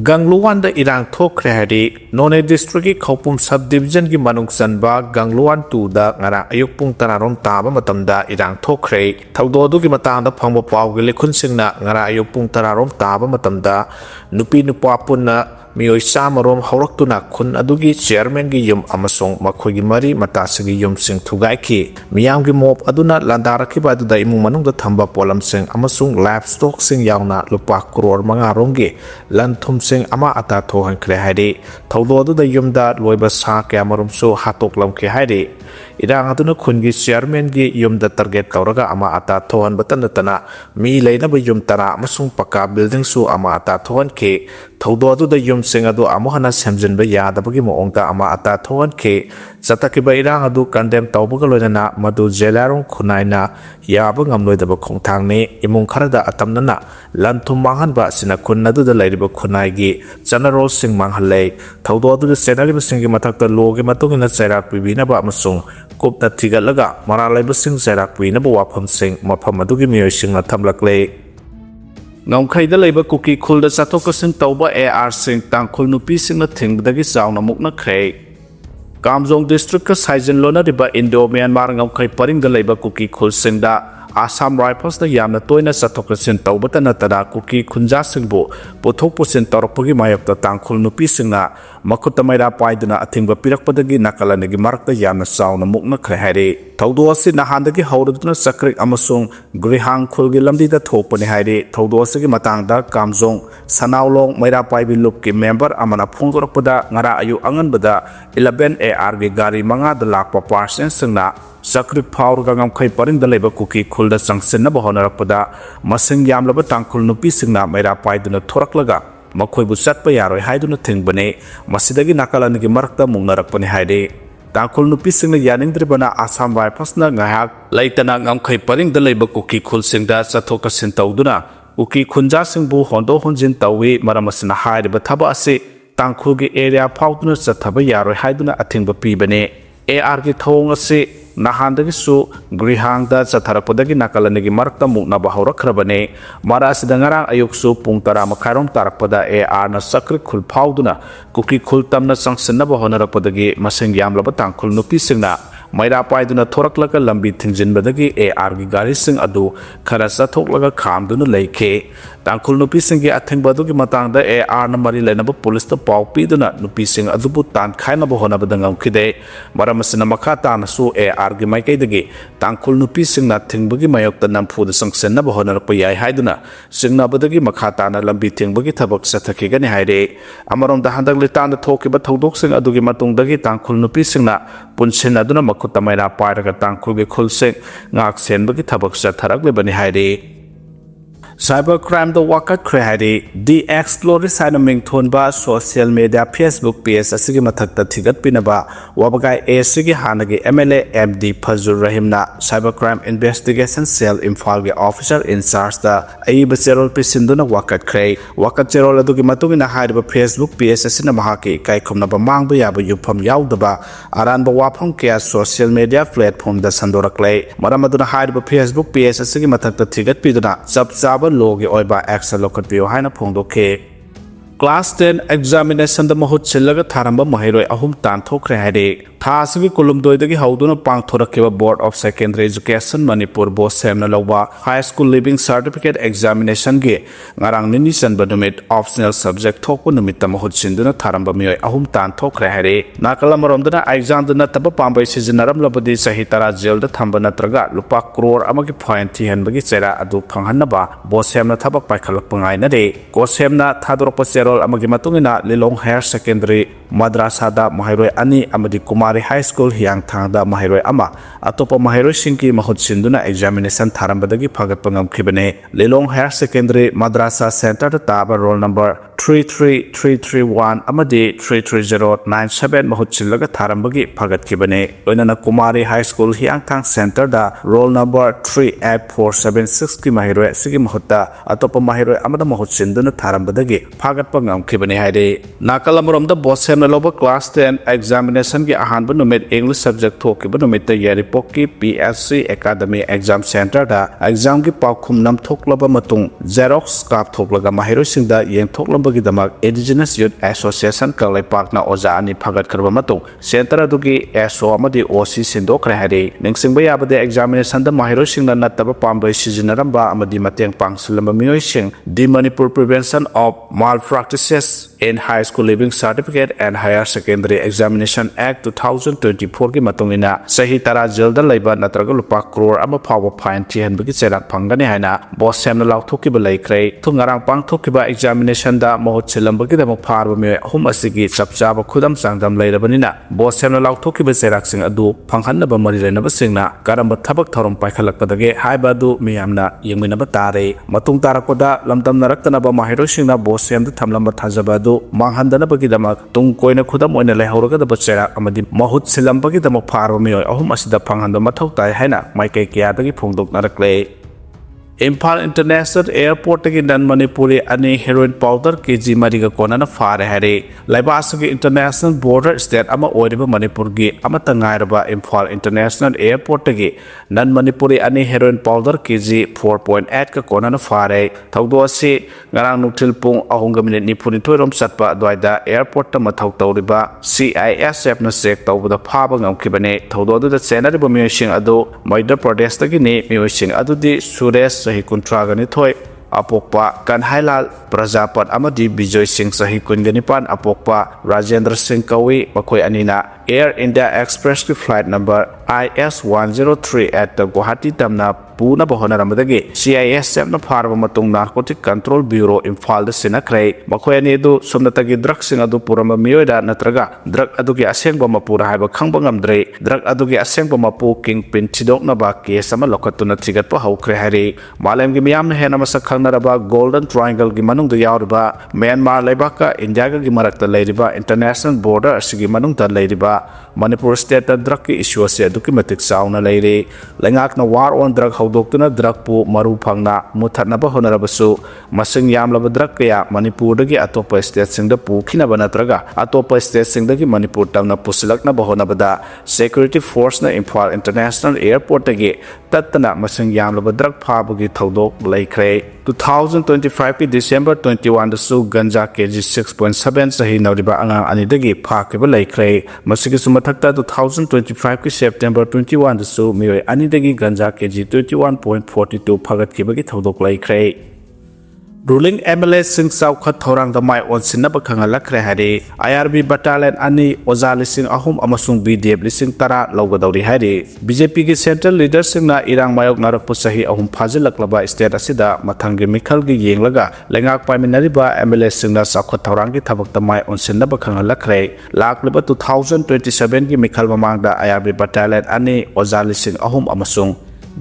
Gangluan da Erang thokhre hari None district ki Khopum subdivision ki manung sanba Gangluan 2 da ngara ayuk pung tararom taba matamda Erang thokhre thaudo du ki matang da phangba paw gi lekhun singna ngara ayuk pung tararom taba matamda nupi nupa punna Meeoi samarom haurak khun adugi chairman gi yum amasong makhoi gi mari matasigi yum sing thugaikhre miyam gi mop aduna landarakhi ba du da imung manung da thamba polam sing amasong livestock sing yauna lupa crore manga rongi lanthum sing ama ata thohan khre haide thaudo du da yum da loiba sa kamarum so hatok lam ke haide Erang aduna khun gi chairman gi yum da target kauraga ama ata thohan batan tana mi leina ba yum tara amasong paka building su ama ata thohan ke thaudo du da yum sing adu amohana semjin ba ya da bagi mo ongta ama ata thohan ke sataki ba Erang adu condemn tawbuga loina madu jelarong khunaina ya ba ngamloi da ba khongthang ne imung kharada atamnana lanthum manghan ba sina khun adu da lairiba khunai gi general sing manghale thaudo adu da senali ba sing gi mathakta loge matungina chairak pibina ba amasung kopna thigalaga maralai ba sing chairak pibina ba wafam sing mafam adu gi Meeoi sing na thamlakle ngomkhaida leiba kuki khulda chathokasin tawba AR sing tangkhul nupi singna thingbdagi chauna muknakhre Kamjong district ka Saijen lona riba Indo Myanmar ngomkhai paringda leiba kuki khul singda Assam Rifles da yamna toina chathokasin tawbata natara kuki khunja singbu pothok posin torpagi mayokta tangkhul nupi singna makuta maira paiduna athingba pirakpadagi nakalanigi marakta yamna chauna muknakhre haire thaudo asi nahandagi hauraduna sakrik amasung grihang khulgi lamdi da thokpani haire thaudo asigi matangda Kamjong Sanaulong maira paibi lupki member amana phungdorakpada ngara ayu anganbada 11 AR gi gari manga da lakpa parsen singna sakrik phawr gangam khai paring da leba kuki khulda sangsinna bahonarapada masing yamlaba tangkhul nupi singna maira paiduna thoraklaga makhoi bu satpa yaroi haiduna thingbane masidagi nakalanigi marakta mungnarakpani haide tangkhul nupi singna yaningdribana Assam Rifles na ngayak laitana ngamkhai paring da leba kuki khul singda chathokasin tawduna kuki khunja singbu hondo honjin tawi maramasina hairiba thaba ase tangkhul gi area phawduna chathaba yaroi haiduna athingba pibane AR gi thong ase nahandagi su grihang da chatharakpadagi nakalanigi marakta muknaba haurakhrabane marasida ngarang ayuk su pung tara makhairom tarakpada AR na sakri khul phawduna kuki khul tamna sangsinna bahonarapadagi masing yamlaba tangkhul nupi singna maira paiduna thoraklaga lambi thingjinbadagi AR gi gari sing adu khara chathoklaga khamduna leikhe tangkhul nupi singgi athingbadugi matangda AR na mari lenaba police ta paw piduna nupi sing adubu tan khaina bahonabada ngamkhide maramasina makha tana su AR gi maikaidagi tangkhul nupi singna thingbagi mayokta namphuda sangsenna bahonarpa yai haiduna singnabadagi makha tana lambi thingbagi thabak sathakigani haire amarom da handak litanda thokiba thodok sing adugi matungdagi tangkhul nupi singna punsin aduna makuta maira pairaga tangkhul gi khulsing ngak senbagi thabak satharaklebani haire Cyber crime da wakakhre haire the explore saina mingthonba social media Facebook page asigi mathakta thigat pinaba wabagai asigi hanagi MLA MD Fazur Rahimna cyber crime investigation cell Imphal gi officer in charge da aiba cherol pisinduna wakakhre wakat cherol adugi matugina hairiba Facebook page asina mahaki kai khomna ba mangba yaba yupam yaudaba aran ba wafam kya social media platform da sandorakle maramaduna hairiba Facebook page asigi mathakta thigat piduna chapchaba logi oiba action lokat bio haina phongdokhe Class 10 examination da mahut chillaga tharamba mahiroi ahum tan thokhre haide thasigi kolumdoi dagi hauduna pang thorakiba Board of Secondary Education Manipur bo semna loba high school living certificate examination ge ngarang nini sanba numit optional subject thokpo numita mahut sinduna tharamba Meeoi ahum tan thokhre haide nakala maromdana exam duna taba pambai sijinaram labadi sahi tara jail da thamba natraga lupa crore amagi fine thihanbagi chera adu phanghanaba bo semna thabak paikhalak pangai na de ko semna thadorpa cherol amagi matungina Lilong Higher Secondary madrasa da mahiroi ani amadi Kumari High School hiang thangda mahiroi ama atopa mahiroi singki mahut sinduna examination tharambadagi phagatpa ngamkhibane Lilong Higher Secondary madrasa center da taba roll number 33331 amadi 33097 mahut chillaga tharambagi phagatkhibane loinana Kumari High School hiang thang center da roll number 38476 ki mahiroi sigi mahutta atopa mahiroi amada mahut sinduna tharambadagi phagatpa ngamkhibane haide nakalamrom da bosem na loba class 10 examination ki ahanba numit English subject thokiba numit ta yaripok ki PSC Academy exam center da exam ki paukhum nam thoklaba matung xerox kap thoklaga mahiroi singda yeng thoklam ꯇꯧꯅꯕꯒꯤꯗꯃꯛ indigenous ꯌꯨꯠ association ꯀꯪꯂꯩꯄꯥꯛꯅ ꯑꯣꯖꯥ ꯑꯅꯤ ꯐꯒꯠꯈ꯭ꯔꯕ ꯃꯇꯨꯡ centre ꯑꯗꯨꯒꯤ ꯑꯦꯁꯑꯣ ꯑꯃꯗꯤ ꯑꯣꯁꯤ ꯁꯤꯟꯗꯣꯛꯈ꯭ꯔꯦ ꯍꯥꯏꯔꯤ ꯅꯤꯡꯁꯤꯡꯕ ꯌꯥꯕꯗꯤ ꯑꯦꯛꯖꯥꯃꯤꯅꯦꯁꯟꯗ ꯃꯍꯩꯔꯣꯏꯁꯤꯡꯅ ꯅꯠꯇꯕ ꯄꯥꯝꯕꯩ ꯁꯤꯖꯤꯟꯅꯔꯝꯕ ꯑꯃꯗꯤ ꯃꯇꯦꯡ ꯄꯥꯡꯁꯤꯜꯂꯝꯕ ꯃꯤꯑꯣꯏꯁꯤꯡ ꯗꯤ Manipur prevention of Mal practices in High School Living Certificate and Higher Secondary Examination Act 2024 ꯒꯤ ꯃꯇꯨꯡꯏꯟꯅ ꯆꯍꯤ 10 ꯖꯦꯜꯗ ꯂꯩꯕ ꯅꯠꯇ꯭ꯔꯒ ꯂꯨꯄꯥ ꯀ꯭ꯔꯣꯔ ꯑꯃ ꯐꯥꯎꯕ ꯐꯥꯏꯟ ꯊꯤꯍꯟꯕꯒꯤ ꯆꯩꯔꯥꯛ ꯐꯪꯒꯅꯤ ꯍꯥꯏꯅ ꯕꯣꯁ ꯁꯦꯝꯅ ꯂꯥꯎꯊꯣꯛꯈꯤꯕ ꯂꯩꯈ꯭ꯔꯦ ꯉꯔꯥꯡ ꯄꯥꯡꯊꯣꯛꯈꯤꯕ ꯑꯦꯛꯖꯥꯃꯤꯅꯦꯁꯟꯗ ꯃꯍꯨꯠ ꯁꯤꯜꯂꯝꯕꯒꯤꯗꯃꯛ ꯐꯥꯔꯕ ꯃꯤꯑꯣꯏ ꯑꯍꯨꯝ ꯑꯁꯤꯒꯤ ꯆꯞ ꯆꯥꯕ ꯈꯨꯗꯝ ꯆꯥꯡꯗꯝ ꯂꯩꯔꯕꯅꯤꯅ ꯕꯣꯁ ꯁꯦꯝꯅ ꯂꯥꯎꯊꯣꯛꯈꯤꯕ ꯆꯩꯔꯥꯛꯁꯤꯡ ꯑꯗꯨ ꯐꯪꯍꯟꯅꯕ ꯃꯔꯤ ꯂꯩꯅꯕꯁꯤꯡꯅ ꯀꯔꯝꯕ ꯊꯕꯛ ꯊꯧꯔꯝ ꯄꯥꯏꯈꯠꯂꯛꯀꯗꯒꯦ ꯍꯥꯏꯕ ꯑꯗꯨ ꯃꯤꯌꯥꯝꯅ ꯌꯦꯡꯃꯤꯟꯅꯕ ꯇꯥꯔꯦ ꯃꯇꯨꯡ ꯇꯥꯔꯛꯄꯗ ꯂꯝꯗꯝꯅꯔꯛꯇꯅꯕ ꯃꯍꯩꯔꯣꯏꯁꯤꯡꯅ ꯕꯣꯁ ꯁꯦꯝꯗ ꯊꯝꯂꯝꯕ ꯊꯥꯖꯕ ꯑꯗꯨ ꯃꯥꯡꯍꯟꯗꯅꯕꯒꯤꯗꯃꯛ ꯇꯨꯡ ꯀꯣꯏꯅ ꯈꯨꯗꯝ ꯑꯣꯏꯅ ꯂꯩꯍꯧꯔꯒꯗꯕ ꯆꯩꯔꯥꯛ ꯑꯃꯗꯤ ꯃꯍꯨꯠ ꯁꯤꯜꯂꯝꯕꯒꯤꯗꯃꯛ ꯐꯥꯔꯕ ꯃꯤꯑꯣꯏ ꯑꯍꯨം ꯑꯁꯤꯗ ꯐꯪꯍꯟꯕ ꯃꯊꯧ ꯇꯥꯏ ꯍꯥꯏꯅ ꯃꯥꯏꯀꯩ ꯀꯌꯥꯗꯒꯤ ꯐꯣꯡꯗꯣꯛꯅꯔꯛꯂꯦ Imphal International Airport की नन मणिपुरी अने हेरोइन पाउडर केजी मरीगा कोनना फारे हरे लाइबासगी इंटरनेशनल बॉर्डर स्टेट अमा ओरिबा मणिपुर की अमता ngairaba Imphal International Airport की नन मणिपुरी अने हेरोइन पाउडर केजी 4.8 का कोनना फारे थौदो असि ngarang nukthil pung 3:29 rom satpa adwaida airport ta mathau tawriba CISF na sek tawbada phaba ngamkibane thौदो अदुदा चेनरिबा मियोइसिंग अदु मध्य प्रदेश तगी नि मियोइसिंग अदुदि सुरेश सही कुंट्रागनि थोय अपोक्पा कन्हाइलाल प्रजापत अमदी विजय सिंह सही कुंगनिपान अपोक्पा राजेंद्र सिंह कवी मखोय अनिना एयर इंडिया एक्सप्रेस की flight number IS-103 at Guwahati तमना पूना बहोनरमदगी CISF न फारबा मतुंग नार्कोटिक कंट्रोल ब्यूरो इम्फाल द सिनख्रे मखोय अनि दु सुमनतगी ड्रग सिंग अदु पुरम मियोइदा नत्रगा ड्रग अदुगी असेंगबा मपुरा हाइबा खंगबा ngamdre ड्रग अदुगी असेंगबा मपु किंग पिन थिदोकनबा केस अमा लोखतुना थिगतपा हौख्रे हारि मालेमगी मियामना हेना मसक खंगनरबा गोल्डन ट्रायंगल की मनुंगदा यावरबा म्यांमार लेबाका इंडिया की मरक्ता लेरिबा इंटरनेशनल बॉर्डर असिगी मनुंगदा लेरिबा मणिपुर स्टेट ड्रग की इश्यू से अदुकी मतिक साउना लेरे लेंगाकना वार ऑन ड्रग हौदोक्तुना ड्रग पु मरु फंगना मुथतनबा होनरबसु मसिंग यामलबा ड्रग कया मणिपुर दगी अतोपा स्टेट सिंगदा पुखिनबा नत्रगा अतोपा स्टेट सिंगदगी मणिपुर तमना पुसलकनबा होनबदा सिक्योरिटी फोर्स ना इम्फाल इंटरनेशनल एयरपोर्ट दगी तत्तना मसिंग यामलबा ड्रग फाबगी थौदोक लेख्रे 2025 की December 21 दसु गंजा केजी 6.7 सही नौरिबा अंगांग अनिदगी फाकेबा लेख्रे मसिगी सुमथक्ता 2025 की September 21 दसु मियोय अनिदगी गंजा KG 21.42 फगतकिबगी थौदोक लेख्रे ruling MLA sing saukat thorang da mai onsinna ba khangalakre hari IRB battalion ani oza lising ahum amasung BDF lising tara lawgadawri hari BJP ki central leader sing na irang mayok narak pusahi ahum phajilaklaba state asida mathangi mikhal gi yenglaga lengak paiminari ba MLA sing na saukat thorang ki thabak da mai onsinna ba khangalakre lakleba 2027 ki mikhal mamang da IRB battalion ani oza lising ahum amasung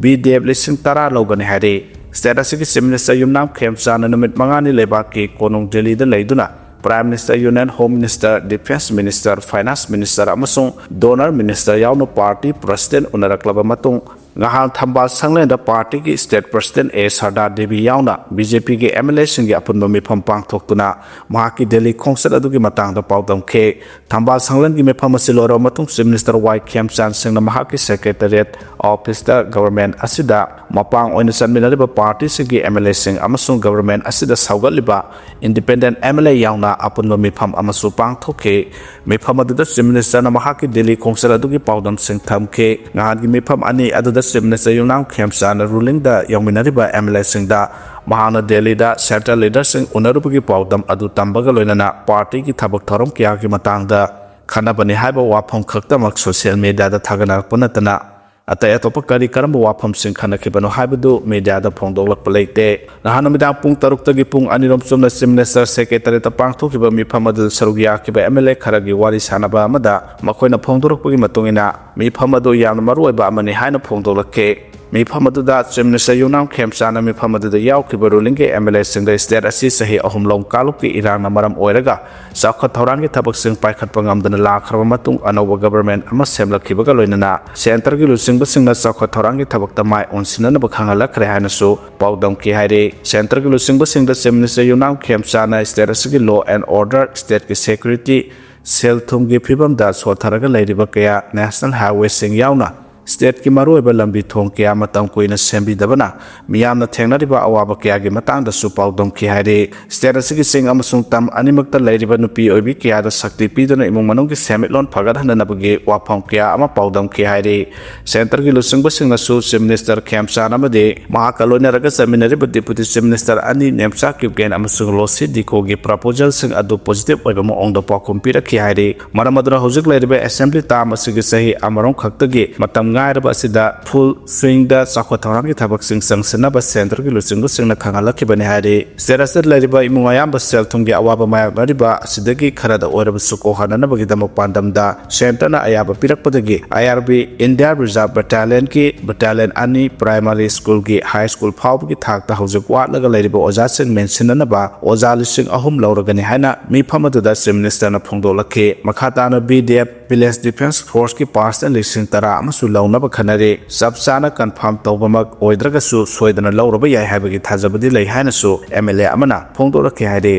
BDF lising tara lawgani hari State asigi Minister Yumnam Khemchana numit mangani lebaki konong Delhi da leiduna Prime Minister Union Home Minister Defense Minister Finance Minister amasung Donor Minister yawno party president unaraklaba matung ngahang thambal sanglen da party ki state president A Sardar Devi yawna BJP ki MLA singi apunba mifam pangthoktuna mahaki Delhi khongset adugi matang da paudam khe thambal sanglen gi mifam asiloro matung Chief Minister Y Khemchan Singh na mahaki secretariat office da government asida mapang oina sanminariba party singi MLA Singh amasung government asida saugaliba independent MLA yawna apunba mifam amasu pangthokhe mifam aduda Chief Minister na mahaki Delhi khongset adugi paudam Singh thamkhe ngahan gi mifam ani aduda Chief Minister Yumnam Khemchana ruling da yongminariba MLA Singh da mahana Delhi da central leader Singh unarubagi paudam adu tambaga loinana party ki thabak thorom kya ki matang da khanabani haiba wafam khaktamak social media da thaganak punatana atay atopa kari karamba wafam sing khanakibano haibadu media da phongdoklak paleite nahana midang pung 6 tagi pung anirom chumna Chief Minister secretary ta pangthokiba mifam adu sarugya kiba MLA kharagi wari sanaba amada makoina phongdorokpagi matungina mifam adu yamna maruoiba amani haina phongdoklakke mifam aduda Chief Minister Yumnam Khemchana mifam aduda yawkiba ruling ke MLA sing da state asi sahi ahum long kaluk ki irang na maram oiraga sakhat thorang ki thabak sing paikhatpa ngamdana lakhraba matung anoba government ama semlakhibaga loinana center ki lusing basing na sakhat thorang ki thabak ta mai onsinana ba khangalakre haina su paudam ki haire center ki lusing basing da Chief Minister Yumnam Khemchana state asi ki law and order state ki security sel thum ki phibam da sotharaga leiriba kaya national highway sing yauna state ki maruiba lambi thong kya matam kuina sembi dabana miyamna thengnariba awaba kya gi matang da su paudom ki haire state asigi sing amasung tam animakta lairiba nupi oibi kya da sakti pidona imung manung ki semitlon phagadhana nabagi wafam kya ama paudom ki haire center ki lusungba singna su chief minister khamsa namade mahakalona raga seminariba deputy chief minister ani nemsa kyuken amasung losi diko gi proposal sing adu positive oiba mo ongda pakum pira ki haire maramadra hojik lairiba assembly tam asigi sahi amarong khaktagi matam ngairaba asida full swing da sakwathorang ki thabak sing sangsanaba center ki lusungba singna khangalaki bani haire serasat lairiba imungayam ba sel thunggi awaba mayak lariba asidagi kharada oiraba suko hananabagi damak pandamda center na ayaba pirakpadagi IRB India Reserve Battalion ki battalion ani primary school ki high school phawb ki thakta hojik watlaga lairiba oja sing mentionanaba oja lising ahum lauragani haina mi phamadu chief minister na phongdolakhe makhatana BDF village defense force ki parts and lising tara amasu launaba khanare sabsana confirm tawbamak oidragasu soidana lauraba yai habagi thajabadi lai haina su MLA amana phongdolakhe haide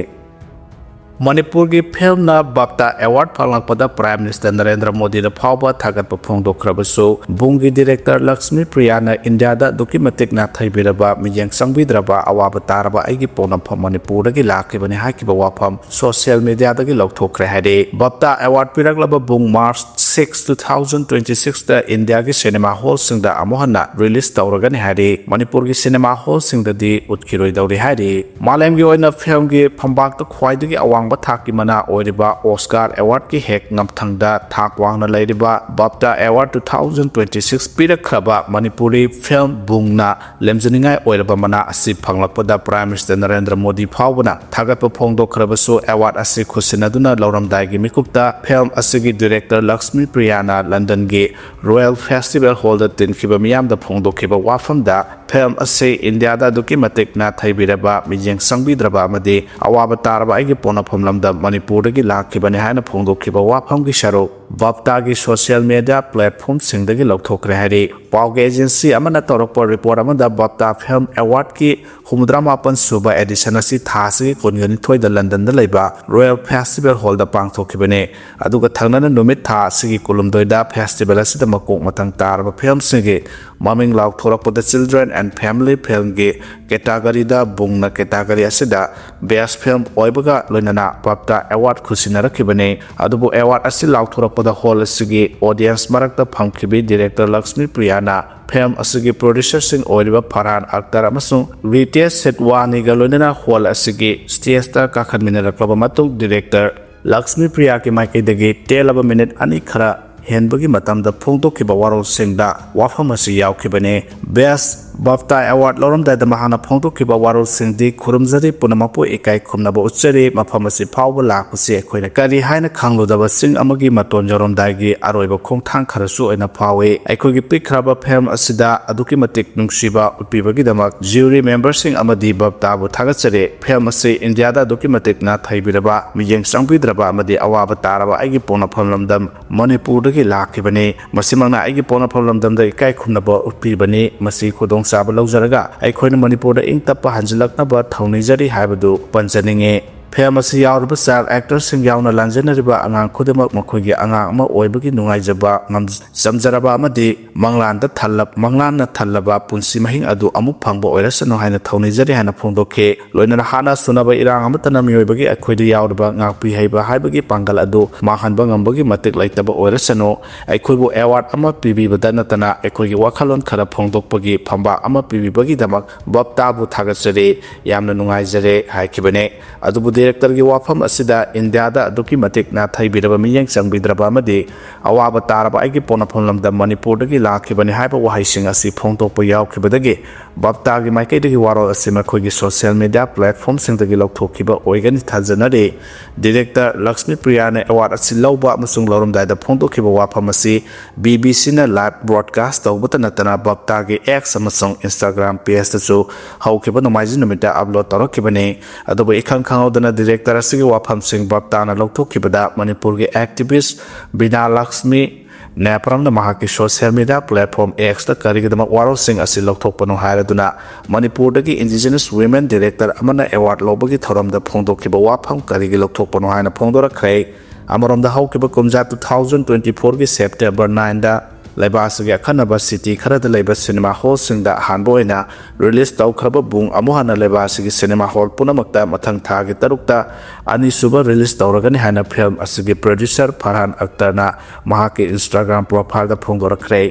Manipur ki film na bapta award phalangpada Prime Minister Narendra Modi da phawba thagatpa phongdokhrabasu bungi director Lakshmi Priya na India da documentic na thaibiraba miyang sangbidraba awaba taraba aigi ponam pham Manipur gi lakhibani hakiba wafam social media da gi lokthokre hade bapta award piraglaba bung March 6 2026 da India ki cinema hall singda amohana release tawragani hade Manipur ki cinema hall singda di utkiroi dawri hade malem gi oina film gi phambak ta khwaidagi awang thaki mana oiriba Oscar Award ki hek ngamthangda thak wangna lairiba BAFTA Award 2026 pirakhaba Manipuri film bungna lemjaningai oiriba mana asi phanglakpada Prime Minister Narendra Modi phawbana thagatpa phongdokhrabasu award asi khusinaduna lauramdai gi mikupta film asigi director Lakshmi Priya na London gi Royal Festival Hall da tinkhiba miyam da phongdokhiba wafamda film ase India da documentic na thaibiraba mijeng sangbidraba amadi awaba taraba aigi pona phomlamda Manipur dagi lakhibani haina phongdokhiba wafam gi sharo BAFTA gi social media platform singdagi lokthokre hari pawge agency amana torokpa report amada BAFTA film award ki 68 suba edition asi thasi kongani thoida London da leiba Royal Festival Hall da pangthokibane aduga thangnana numit tha sigi kulumdoida festival asi da makok matang tarba film singi maming lauk thorakpada children and family film gi category da bungna category asida best film oibaga loinana BAFTA award khusinarakhibane adubu award asi lauk thorakpada hall asigi audience marakta phangkhibi director Lakshmi Priya na film asigi producer sing oiriba Farhan Akhtar amasung Ritesh Setwani ga loinana hall asigi stage ta kakhanminaraklaba matung director Lakshmi Priya ki maikaidagi 10 minute ani khara henbagi matamda phongdokhiba warol singda wafam asi yaukibane best BAFTA award loramda da mahana phongdokhiba warol singdi khurumjari punamapu ekai khumnaba uchari mafam asi phawba lakpasi ekhoina kari haina khanglodaba sing amagi maton joromdagi aroiba khongthang kharasu oina phawe ekhogi pikhraba film asida aduki matik nungsiba utpibagi damak jury members sing amadi BAFTA bu thagachare film asi India da aduki matik na thaibiraba miyeng sangbidraba amadi awaba taraba aigi pona phomlamdam Manipur dagi lakhibane masimangna aigi pona phomlamdam da ekai khumnaba utpibani masi khodong saba laujaraga aikhoina Manipur da ingtappa hanjilaknaba thaunijari haibadu panjaninge film asi yaurba child actor sing yauna lanjanariba angang khudemak makhoigi angang ama oibagi nungaijaba samjaraba amadi manglanda thallaba punsi mahing adu amuk phangba oirasano haina thaunijari haina phongdokhe loinana hana sunaba Erang amatana miyoibagi aikhoida yaurba ngakpi haiba haibagi pangal adu mahanba ngambagi matik laitaba oirasano aikhoibu award ama pibibada natana aikhoigi wakhalon khara phongdokpagi phamba ama pibibagi damak BAFTA bu thagachare yamna nungaijare haikibane adubu director gi wafam asida India da aduki matik na thaibiraba miyeng sangbidraba amadi awaba taraba aigi pona phomlamda Manipur dagi lakhibani haiba wahaising asi phongtokpa yaukibadagi BAFTA gi maikaidagi warol asi makhoigi social media platform singdagi lokthokhiba oigani thajanare director Lakshmi Priya na award asi lawba amasung lorumdai da phongtokhiba wafam asi BBC na live broadcast tawbata natana BAFTA gi X amasung Instagram page ta chu haukiba nomaiji numita upload torokhibane adubu ikhang khangawdana director asigi wafam sing BAFTA na lokthokibada Manipur gi activist Bina Lakshmi Nepramda mahaki social media platform X ta karigidama warol sing asi lokthokpano hairaduna Manipur dagi indigenous women director amana award lobagi thoramda phongdokhiba wafam karigi lokthokpano haina phongdorakhre amaramda haukiba kumja 2024 gi September 9 da ꯂꯩꯕꯥꯛꯁꯤꯒꯤ ꯑꯈꯟꯅꯕ city ꯈꯔꯗ ꯂꯩꯕ cinema ꯍꯣꯜꯁꯤꯡꯗ ꯑꯍꯥꯟꯕ ꯑꯣꯏꯅ release ꯇꯧꯈ꯭ꯔꯕ ꯕꯨꯡ ꯑꯃꯨꯛ ꯍꯟꯅ ꯂꯩꯕꯥꯛꯁꯤꯒꯤ cinema hole ꯄꯨꯝꯅꯃꯛꯇ ꯃꯊꯪ ꯊꯥꯒꯤ 6ꯇ ꯑꯅꯤꯁꯨꯕ ꯔꯤꯂꯤꯖ ꯇꯧꯔꯒꯅꯤ ꯍꯥꯏꯅ ꯐꯤꯜꯝ ꯑꯁꯤꯒꯤ ꯄ꯭ꯔꯣꯗ꯭ꯌꯨꯁꯔ ꯐꯔꯍꯥꯟ ꯑख्ꯇꯔꯅ ꯃꯍꯥꯛꯀꯤ ꯏꯟꯁꯇꯥꯒ꯭ꯔꯥꯝ ꯄ꯭ꯔꯣꯐꯥꯏꯜꯗ ꯐꯣꯡꯗꯣꯔꯛꯈ꯭ꯔꯦ꯫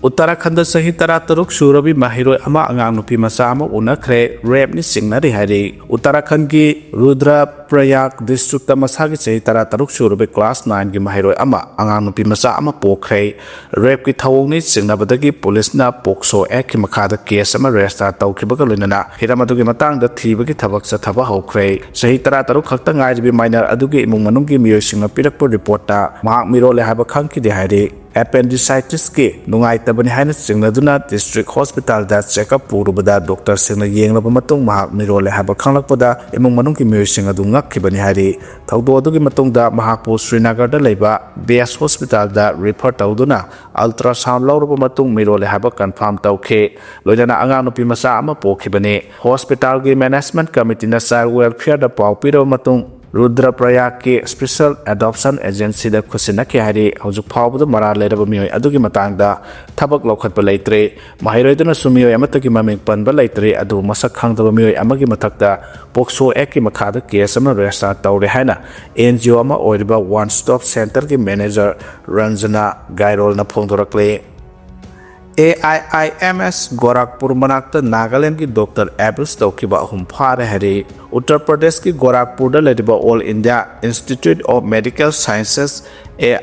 ꯎꯠꯇꯔꯥꯈꯟꯗ ꯆꯍꯤ 13 ꯁꯨꯔꯕꯤ ꯃꯍꯩꯔꯣꯏ ꯑꯃ ꯑꯉꯥꯡ ꯅꯨꯄꯤ ꯃꯆꯥ ꯑꯃ ꯎꯅꯈ꯭ꯔꯦ, ꯔꯦꯞꯅꯤ ꯆꯤꯡꯅꯔꯤ ꯍꯥꯏꯔꯤ꯫ ꯎꯠꯇꯔꯥꯈꯟꯒꯤ ꯔꯨꯗ꯭ꯔꯄ꯭ꯔꯌꯥꯒ ꯗꯤꯁꯇ꯭ꯔꯤꯛꯇ ꯃꯁꯥꯒꯤ ꯆꯍꯤ 13 ꯁꯨꯔꯕꯤ ꯀ꯭ꯂꯥꯁ 9ꯒꯤ ꯃꯍꯩꯔꯣꯏ ꯑꯃ ꯑꯉꯥꯡ ꯅꯨꯄꯤ ꯃꯆꯥ ꯑꯃ ꯄꯣꯛꯈ꯭ꯔꯦ꯫ ꯔꯦꯞꯀꯤ ꯊꯧꯑꯣꯡꯅꯤ ꯆꯤꯡꯅꯕꯗꯒꯤ ꯄꯨꯂꯤꯁꯅ ꯄꯣꯛꯁꯣ ꯑꯦꯛꯀꯤ ꯃꯈꯥꯗ ꯀꯦꯁ ꯑꯃ ꯔꯦꯖꯤꯁꯇꯔ ꯇꯧꯈꯤꯕꯒ ꯂꯣꯏꯅꯅ ꯍꯤꯔꯝ ꯑꯗꯨꯒꯤ ꯃꯇꯥꯡꯗ ꯊꯤꯕꯒꯤ ꯊꯕꯛ ꯆꯠꯊꯕ ꯍꯧꯈ꯭ꯔꯦ꯫ ꯆꯍꯤ 13 ꯈꯛꯇ ꯉꯥꯏꯔꯤꯕꯤ ꯃꯥꯏꯅꯔ ꯑꯗꯨꯒꯤ ꯏꯃꯨꯡ ꯃꯅꯨꯡꯒꯤ ꯃꯤꯑꯣꯏꯁꯤꯡꯅ ꯄꯤꯔꯛꯄ ꯔꯤꯄꯣꯔꯠꯇ ꯃꯍꯥꯛ ꯃꯤꯔꯣꯜꯂꯦ ꯍꯥꯏꯕ ꯈꯪꯈꯤꯗꯦ ꯍꯥꯏꯔꯤ꯫ ꯑꯦꯄꯦꯟꯗꯤꯁꯥꯏꯇꯤꯁꯀꯤ ꯅꯨꯡꯉꯥꯏꯇꯕꯅꯤ ꯍꯥꯏꯅ ꯆꯤꯡꯅꯗꯨꯅ ꯗꯤꯁꯇ꯭ꯔꯤꯛ ꯍꯣꯁꯄꯤꯇꯥꯜꯗ ꯆꯦꯛꯑꯞ ꯄꯨꯔꯨꯕꯗ ꯗꯣꯛꯇꯔꯁꯤꯡꯅ ꯌꯦꯡꯂꯕ ꯃꯇꯨꯡ ꯃꯍꯥꯛ ꯃꯤꯔꯣꯜꯂꯦ ꯍꯥꯏꯕ ꯈꯪꯂꯛꯄꯗ ꯏꯃꯨꯡ ꯃꯅꯨꯡꯒꯤ ꯃꯤꯑꯣꯏꯁꯤꯡ ꯑꯗꯨ ꯉꯛꯈꯤꯕꯅꯤ ꯍꯥꯏꯔꯤ꯫ ꯊꯧꯗꯣꯛ ꯑꯗꯨꯒꯤ ꯃꯇꯨꯡꯗ ꯃꯍꯥꯛꯄꯨ ꯁ꯭ꯔꯤꯅꯒꯔꯗ ꯂꯩꯕ ꯕꯦꯁ ꯍꯣꯁꯄꯤꯇꯥꯜꯗ ꯔꯤꯐꯔ ꯇꯧꯗꯨꯅ ꯑꯜꯇ꯭ꯔꯥꯁꯥꯎꯟ ꯂꯧꯔꯕ ꯃꯇꯨꯡ ꯃꯤꯔꯣꯜꯂꯦ ꯍꯥꯏꯕ ꯀꯟꯐꯥꯔꯝ ꯇꯧꯈꯤ, ꯂꯣꯏꯅꯅ ꯑꯉꯥꯡ ꯅꯨꯄꯤ ꯃꯆꯥ ꯑꯃ ꯄꯣꯛꯈꯤꯕꯅꯤ꯫ ꯍꯣꯁꯄꯤꯇꯥꯜꯒꯤ ꯃꯦꯅꯦꯖꯃꯦꯟꯠ ꯀꯃꯤꯇꯤꯅ ꯆꯥꯏꯜ ꯋꯦꯜꯐꯤꯌꯔꯗ ꯄꯥꯎ ꯄꯤꯔꯕ ꯃꯇꯨꯡ ꯔꯨꯗ꯭ꯔꯄ꯭ꯔꯌꯥꯒꯀꯤ ꯁ꯭ꯄꯦꯁꯦꯜ ꯑꯦꯗꯣꯞꯁꯟ ꯑꯦꯖꯦꯟꯁꯤꯗ ꯈꯨꯠꯁꯤꯟꯅꯈꯤ ꯍꯥꯏꯔꯤ꯫ ꯍꯧꯖꯤꯛ ꯐꯥꯎꯕꯗ ꯃꯔꯥꯜ ꯂꯩꯔꯕ ꯃꯤꯑꯣꯏ ꯑꯗꯨꯒꯤ ꯃꯇꯥꯡꯗ ꯊꯕꯛ ꯂꯧꯈꯠꯄ ꯂꯩꯇ꯭ꯔꯤ꯫ ꯃꯍꯩꯔꯣꯏꯗꯨꯅꯁꯨ ꯃꯤꯑꯣꯏ ꯑꯃꯠꯇꯒꯤ ꯃꯃꯤꯡ ꯄꯟꯕ ꯂꯩꯇ꯭ꯔꯤ, ꯑꯗꯨꯕꯨ ꯃꯁꯛ ꯈꯪꯗꯕ ꯃꯤꯑꯣꯏ ꯑꯃꯒꯤ ꯃꯊꯛꯇ ꯄꯣꯛꯁꯣ ꯑꯦꯛꯀꯤ ꯃꯈꯥꯗ ꯀꯦꯁ ꯑꯃ ꯔꯦꯖꯤꯁꯇꯔ ꯇꯧꯔꯦ ꯍꯥꯏꯅ NGO ꯑꯃ ꯑꯣꯏꯔꯤꯕ ꯋꯥꯟ ꯁ꯭ꯇꯣꯞ ꯁꯦꯟꯇꯔꯒꯤ ꯃꯦꯅꯦꯖꯔ ꯔꯟꯖꯅꯥ ꯒꯥꯏꯔꯣꯜꯅ ꯐꯣꯡꯗꯣꯔꯛꯂꯤ꯫ AIIMS ꯒꯣꯔꯥꯈꯄꯨꯔ ꯃꯅꯥꯛꯇ ꯅꯥꯒꯥꯂꯦꯟꯗꯒꯤ ꯗꯣꯛꯇꯔ ꯑꯦꯕ꯭ꯌꯨꯁ ꯇꯧꯈꯤꯕ 3 ꯐꯥꯔꯦ ꯍꯥꯏꯔꯤ꯫ ꯎꯠꯇꯔ ꯄ꯭ꯔꯗꯦꯁꯀꯤ ꯒꯣꯔꯥꯈꯄꯨꯔꯗ ꯂꯩꯔꯤꯕ all India institute of medical sciences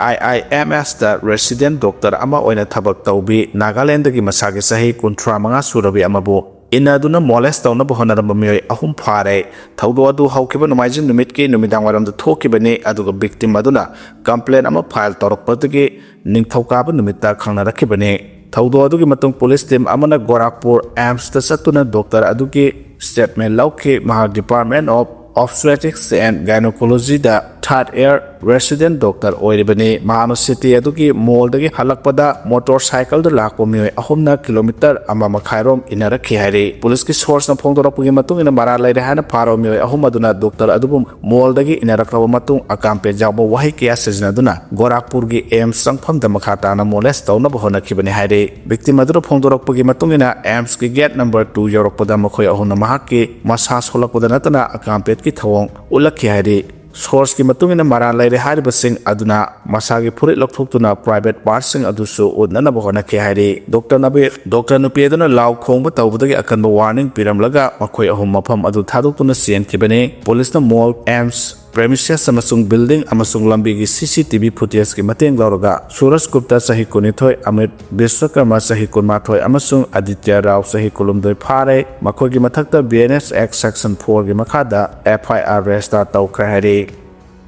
AIIMSꯗ ꯔꯦꯁꯤꯗꯦꯟꯠ ꯗꯣꯛꯇꯔ ꯑꯃ ꯑꯣꯏꯅ ꯊꯕꯛ ꯇꯧꯕꯤ ꯅꯥꯒꯥꯂꯦꯟꯗꯒꯤ ꯃꯁꯥꯒꯤ ꯆꯍꯤ 35 ꯁꯨꯔꯕꯤ ꯑꯃꯕꯨ ꯏꯟꯅꯗꯨꯅ ꯃꯣꯂꯦꯁ ꯇꯧꯅꯕ ꯍꯣꯠꯅꯔꯝꯕ ꯃꯤꯑꯣꯏ 3 ꯐꯥꯔꯦ꯫ ꯊꯧꯗꯣꯛ ꯑꯗꯨ ꯍꯧꯈꯤꯕ ꯅꯣꯡꯃꯥꯏꯖꯤꯡ ꯅꯨꯃꯤꯠꯀꯤ ꯅꯨꯃꯤꯗꯥꯡꯋꯥꯏꯔꯝꯗ ꯊꯣꯛꯈꯤꯕꯅꯤ, ꯑꯗꯨꯒ ꯚꯤꯛꯇꯤꯝ ꯑꯗꯨꯅ ꯀꯝꯄ꯭ꯂꯦꯟ ꯑꯃ ꯐꯥꯏꯜ ꯇꯧꯔꯛꯄꯗꯒꯤ ꯅꯤꯡꯊꯧꯀꯥꯕ ꯅꯨꯃꯤꯠꯇ ꯈꯪꯅꯔꯛꯈꯤꯕꯅꯤ꯫ ꯊꯧꯗꯣꯛ ꯑꯗꯨꯒꯤ ꯃꯇꯨꯡ ꯄꯨꯂꯤꯁ ꯇꯤꯝ ꯑꯃꯅ ꯒꯣꯔꯥꯈꯄꯨꯔ ꯑꯦꯝꯁꯇ ꯆꯠꯇꯨꯅ ꯗꯣꯛꯇꯔ ꯑꯗꯨꯒꯤ ꯁ꯭ꯇꯦꯠꯃꯦꯟꯠ ꯂꯧꯈꯤ꯫ ꯃꯍꯥꯛ ꯗꯤꯄꯥꯔꯠꯃꯦꯟꯠ ꯑꯣꯐ ꯑꯣꯕꯁꯇ꯭ꯔꯦꯇꯤꯛꯁ ꯑꯦꯟꯗ ꯒꯥꯏꯅꯣꯀꯣꯂꯣꯖꯤꯗ ꯊꯥꯔꯗ ꯏꯌꯔ ꯔꯦꯁꯤꯗꯦꯟꯠ ꯗꯣꯛꯇꯔ ꯑꯣꯏꯔꯤꯕꯅꯤ꯫ ꯃꯍꯥꯛꯅ ꯁꯤꯇꯤ ꯑꯗꯨꯒꯤ ꯃꯣꯜꯗꯒꯤ ꯍꯜꯂꯛꯄꯗ ꯃꯣꯇꯣꯔ ꯁꯥꯏꯀꯜꯗ ꯂꯥꯛꯄ ꯃꯤꯑꯣꯏ 3ꯅ ꯀꯤꯂꯣꯃꯤꯇꯔ 1.5 ꯔꯣꯝ ꯏꯟꯅꯔꯛꯈꯤ ꯍꯥꯏꯔꯤ꯫ ꯄꯨꯂꯤꯁꯀꯤ ꯁꯣꯔꯁꯅ ꯐꯣꯡꯗꯣꯔꯛꯄꯒꯤ ꯃꯇꯨꯡꯏꯟꯅ ꯃꯔꯥꯜ ꯂꯩꯔꯦ ꯍꯥꯏꯅ ꯐꯥꯔꯕ ꯃꯤꯑꯣꯏ 3 ꯑꯗꯨꯅ ꯗꯣꯛꯇꯔ ꯑꯗꯨꯕꯨ ꯃꯣꯜꯗꯒꯤ ꯏꯟꯅꯔꯛꯂꯕ ꯃꯇꯨꯡ ꯑꯀꯥꯝꯄꯦꯠ ꯌꯥꯎꯕ ꯋꯥꯍꯩ ꯀꯌꯥ ꯁꯤꯖꯤꯟꯅꯗꯨꯅ ꯒꯣꯔꯥꯈꯄꯨꯔꯒꯤ ꯑꯦꯝꯁ ꯆꯪꯐꯝꯗ ꯃꯈꯥ ꯇꯥꯅ ꯃꯣꯂꯦꯁ ꯇꯧꯅꯕ ꯍꯣꯠꯅꯈꯤꯕꯅꯤ ꯍꯥꯏꯔꯤ꯫ ꯚꯤꯛꯇꯤꯝ ꯑꯗꯨꯅ ꯐꯣꯡꯗꯣꯔꯛꯄꯒꯤ ꯃꯇꯨꯡꯏꯟꯅ ꯑꯦꯝꯁꯀꯤ ꯒꯦꯠ ꯅꯝꯕꯔ 2 ꯌꯧꯔꯛꯄꯗ ꯃꯈꯣꯏ 3ꯅ ꯃꯍꯥꯛꯀꯤ ꯃꯁꯥ ꯁꯣꯜꯂꯛꯄꯗ ꯅꯠꯇꯅ ꯑꯀꯥꯝꯄꯦꯠꯀꯤ ꯊꯧꯑꯣꯡ ꯎꯠꯂꯛꯈꯤ ꯍꯥꯏꯔꯤ꯫ ꯁꯣꯔꯁꯀꯤ ꯃꯇꯨꯡꯏꯟꯅ ꯃꯔꯥꯜ ꯂꯩꯔꯦ ꯍꯥꯏꯔꯤꯕꯁꯤꯡ ꯑꯗꯨꯅ ꯃꯁꯥꯒꯤ ꯐꯨꯔꯤꯠ ꯂꯧꯊꯣꯛꯇꯨꯅ ꯄ꯭ꯔꯥꯏꯚꯦꯠ ꯄꯥꯔꯠꯁꯤꯡ ꯑꯗꯨꯁꯨ ꯎꯠꯅꯅꯕ ꯍꯣꯠꯅꯈꯤ ꯍꯥꯏꯔꯤ꯫ ꯗꯣꯛꯇꯔ ꯅꯨꯄꯤ ꯑꯗꯨꯅ ꯂꯥꯎ ꯈꯣꯡꯕ ꯇꯧꯕꯗꯒꯤ ꯑꯀꯟꯕ ꯋꯥꯔꯅꯤꯡ ꯄꯤꯔꯝꯂꯒ ꯃꯈꯣꯏ 3 ꯃꯐꯝ ꯑꯗꯨ ꯊꯥꯗꯣꯛꯇꯨꯅ ꯆꯦꯟꯈꯤꯕꯅꯤ꯫ ꯄꯨꯂꯤꯁꯅ ꯃꯣꯜ, ꯑꯦꯝꯁ ꯄ꯭ꯔꯦꯃꯤꯁꯦꯁ ꯑꯃꯁꯨꯡ ꯕꯤꯜꯗꯤꯡ ꯑꯃꯁꯨꯡ ꯂꯝꯕꯤꯒꯤ CCTV ꯐꯨꯇꯦꯖꯀꯤ ꯃꯇꯦꯡ ꯂꯧꯔꯒ ꯁꯨꯔꯖ ꯒꯨꯞꯇꯥ ꯆꯍꯤ 22, ꯑꯃꯤꯠ ꯕꯤꯁ꯭ꯋꯀꯔꯃ ꯆꯍꯤ 12 ꯑꯃꯁꯨꯡ ꯑꯗꯤꯇ꯭ꯌ ꯔꯥꯎ ꯆꯍꯤ 19 ꯐꯥꯔꯦ꯫ ꯃꯈꯣꯏꯒꯤ ꯃꯊꯛꯇ BNS ꯑꯦꯛ ꯁꯦꯛꯁꯟ 4ꯒꯤ ꯃꯈꯥꯗ FIR ꯔꯦꯖꯤꯁꯇꯔ ꯇꯧꯈ꯭ꯔꯦ ꯍꯥꯏꯔꯤ꯫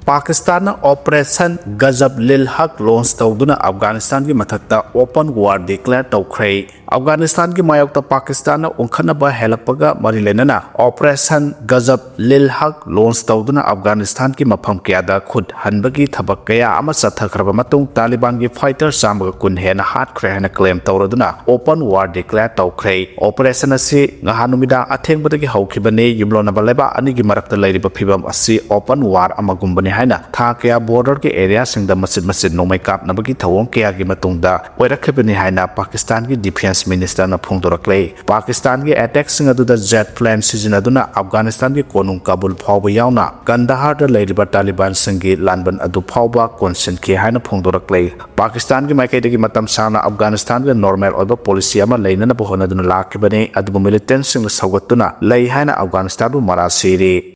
ꯄꯥꯀꯤꯁꯇꯥꯟꯅ ꯑꯣꯄꯔꯦꯁꯟ ꯒꯖꯕ ꯂꯤꯜ ꯍꯛ ꯂꯣꯟꯆ ꯇꯧꯗꯨꯅ ꯑꯐꯒꯥꯅꯤꯁꯇꯥꯟꯒꯤ ꯃꯊꯛꯇ ꯑꯣꯄꯟ ꯋꯥꯔ ꯗꯤꯛꯂꯦꯌꯔ ꯇꯧꯈ꯭ꯔꯦ꯫ ꯑꯐꯒꯥꯅꯤꯁꯇꯥꯟꯒꯤ ꯃꯥꯌꯣꯛꯇ ꯄꯥꯀꯤꯁꯇꯥꯟꯅ ꯎꯪꯈꯠꯅꯕ ꯍꯦꯜꯂꯛꯄꯒ ꯃꯔꯤ ꯂꯩꯅꯅ ꯑꯣꯄꯔꯦꯁꯟ ꯒꯖꯕ ꯂꯤꯜ ꯍꯛ ꯂꯣꯟꯆ ꯇꯧꯗꯨꯅ ꯑꯐꯒꯥꯅꯤꯁꯇꯥꯟꯒꯤ ꯃꯐꯝ ꯀꯌꯥꯗ ꯈꯨꯠ ꯍꯟꯕꯒꯤ ꯊꯕꯛ ꯀꯌꯥ ꯑꯃ ꯆꯠꯊꯈ꯭ꯔꯕ ꯃꯇꯨꯡ ꯇꯥꯂꯤꯕꯥꯟꯒꯤ ꯐꯥꯏꯇꯔ 110 ꯍꯦꯟꯅ ꯍꯥꯠꯈ꯭ꯔꯦ ꯍꯥꯏꯅ ꯀ꯭ꯂꯦꯝ ꯇꯧꯔꯗꯨꯅ ꯑꯣꯄꯟ ꯋꯥꯔ ꯗꯤꯛꯂꯦꯌꯔ ꯇꯧꯈ꯭ꯔꯦ꯫ ꯑꯣꯄꯔꯦꯁꯟ ꯑꯁꯤ ꯉꯍꯥꯟ ꯅꯨꯃꯤꯗꯥꯡ ꯑꯊꯦꯡꯕꯗꯒꯤ ꯍꯧꯈꯤꯕꯅꯤ꯫ ꯌꯨꯝꯂꯣꯟꯅꯕ ꯂꯩꯕꯥꯛ ꯑꯅꯤꯒꯤ ꯃꯔꯛꯇ ꯂꯩꯔꯤꯕ ꯐꯤꯚꯝ ꯑꯁꯤ ꯑꯣꯄꯟ ꯋꯥꯔ ꯑꯃꯒꯨꯝꯕꯅꯤ ꯍꯥꯏꯅ ꯊꯥ ꯀꯌꯥ ꯕꯣꯔꯗꯔꯒꯤ ꯑꯦꯔꯤꯌꯥꯁꯤꯡꯗ ꯃꯆꯤꯠ ꯅꯣꯡꯃꯩ ꯀꯥꯞꯅꯕꯒꯤ ꯊꯧꯑꯣꯡ ꯀꯌꯥꯒꯤ ꯃꯇꯨꯡꯗ ꯑꯣꯏꯔꯛꯈꯤꯕꯅꯤ ꯍꯥꯏꯅ ꯄꯥꯀꯤꯁꯇꯥꯟꯒꯤ ꯗꯤꯐꯦꯟꯁ ꯃꯤꯅꯤꯁꯇꯔꯅ ꯐꯣꯡꯗꯣꯔꯛꯂꯦ꯫ ꯄꯥꯀꯤꯁꯇꯥꯟꯒꯤ ꯑꯦꯇꯦꯛꯁꯤꯡ ꯑꯗꯨꯗ ꯖꯦꯠ ꯄ꯭ꯂꯦꯟ ꯁꯤꯖꯤꯟꯅꯗꯨꯅ ꯑꯐꯒꯥꯅꯤꯁꯇꯥꯟꯒꯤ ꯀꯣꯅꯨꯡ ꯀꯥꯕꯨꯜ ꯐꯥꯎꯕ ꯌꯥꯎꯅ ꯀꯟꯗꯍꯥꯔꯗ ꯂꯩꯔꯤꯕ ꯇꯥꯂꯤꯕꯥꯟꯁꯤꯡꯒꯤ ꯂꯥꯟꯕꯟ ꯑꯗꯨ ꯐꯥꯎꯕ ꯀꯣꯟꯁꯤꯟꯈꯤ ꯍꯥꯏꯅ ꯐꯣꯡꯗꯣꯔꯛꯂꯦ꯫ ꯄꯥꯀꯤꯁꯇꯥꯟꯒꯤ ꯃꯥꯏꯀꯩꯗꯒꯤ ꯃꯇꯝ ꯁꯥꯡꯅ ꯑꯐꯒꯥꯅꯤꯁꯇꯥꯟꯒ ꯅꯣꯔꯃꯦꯜ ꯑꯣꯏꯕ ꯄꯣꯂꯤꯁꯤ ꯑꯃ ꯂꯩꯅꯅꯕ ꯍꯣꯠꯅꯗꯨꯅ ꯂꯥꯛꯈꯤꯕꯅꯤ, ꯑꯗꯨꯕꯨ ꯃꯤꯂꯤꯇꯦꯟꯠꯁꯤꯡꯅ ꯁꯧꯒꯠꯇꯨꯅ ꯂꯩ ꯍꯥꯏꯅ ꯑꯐꯒꯥꯅꯤꯁꯇꯥꯟꯕꯨ ꯃꯔꯥꯜ ꯁꯤꯔꯤ꯫